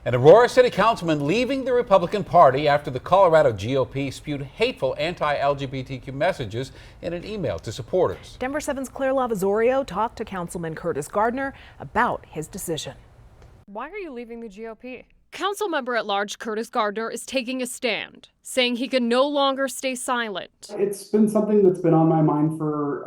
An Aurora City councilman leaving the Republican Party after the Colorado GOP spewed hateful anti-LGBTQ messages in an email to supporters. Denver 7's Claire Lavazorio talked to Councilman Curtis Gardner about his decision. Why are you leaving the GOP? Councilmember at large Curtis Gardner is taking a stand, saying he can no longer stay silent. It's been something that's been on my mind for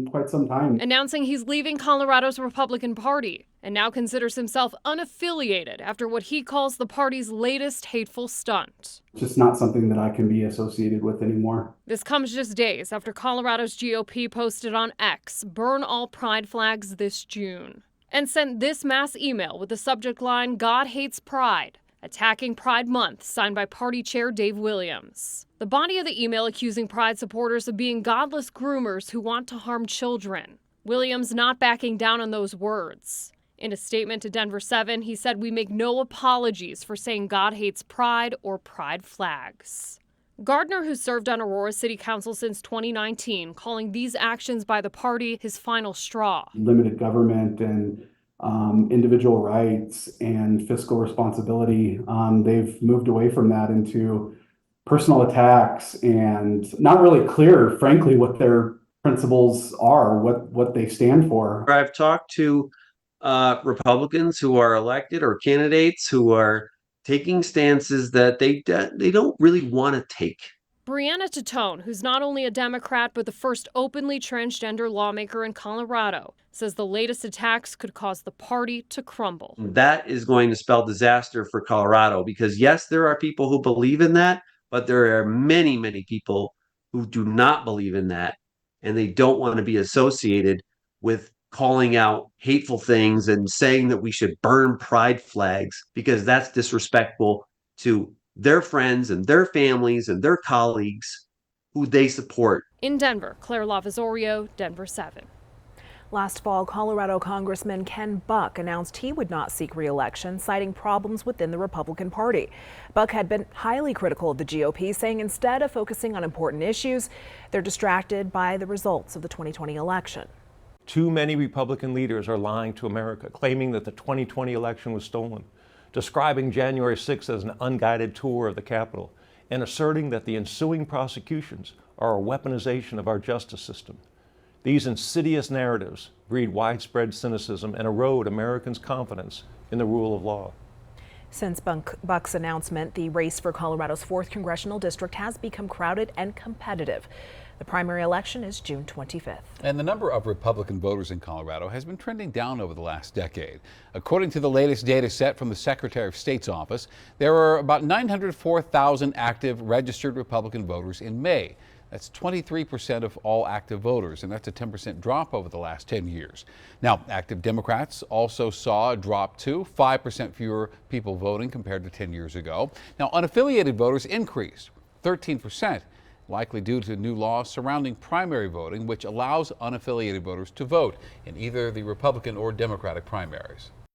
quite some time. Announcing he's leaving Colorado's Republican Party and now considers himself unaffiliated after what he calls the party's latest hateful stunt. Just not something that I can be associated with anymore. This comes just days after Colorado's GOP posted on X, "Burn all pride flags this June," and sent this mass email with the subject line, "God hates pride," attacking Pride Month, signed by party chair Dave Williams. The body of the email accusing Pride supporters of being godless groomers who want to harm children. Williams not backing down on those words. In a statement to Denver 7, he said, "We make no apologies for saying God hates pride or pride flags." Gardner, who served on Aurora City Council since 2019, calling these actions by the party his final straw. Limited government and individual rights and fiscal responsibility, they've moved away from that into personal attacks and not really clear, frankly, what their principles are, what they stand for. I've talked to Republicans who are elected or candidates who are taking stances that they don't really want to take. Brianna Titone, who's not only a Democrat but the first openly transgender lawmaker in Colorado, says the latest attacks could cause the party to crumble. That is going to spell disaster for Colorado because, yes, there are people who believe in that, but there are many, many people who do not believe in that, and they don't want to be associated with calling out hateful things and saying that we should burn pride flags because that's disrespectful to their friends and their families and their colleagues who they support. In Denver, Claire Lavazorio, Denver 7. Last fall, Colorado Congressman Ken Buck announced he would not seek re-election, citing problems within the Republican Party. Buck had been highly critical of the GOP, saying instead of focusing on important issues, they're distracted by the results of the 2020 election. Too many Republican leaders are lying to America, claiming that the 2020 election was stolen, describing January 6th as an unguided tour of the Capitol, and asserting that the ensuing prosecutions are a weaponization of our justice system. These insidious narratives breed widespread cynicism and erode Americans' confidence in the rule of law. Since Buck's announcement, the race for Colorado's 4th congressional district has become crowded and competitive. The primary election is June 25th. And the number of Republican voters in Colorado has been trending down over the last decade. According to the latest data set from the Secretary of State's office, there are about 904,000 active registered Republican voters in May. That's 23% of all active voters, and that's a 10% drop over the last 10 years. Now, active Democrats also saw a drop too, 5% fewer people voting compared to 10 years ago. Now, unaffiliated voters increased 13%. Likely due to new laws surrounding primary voting, which allows unaffiliated voters to vote in either the Republican or Democratic primaries.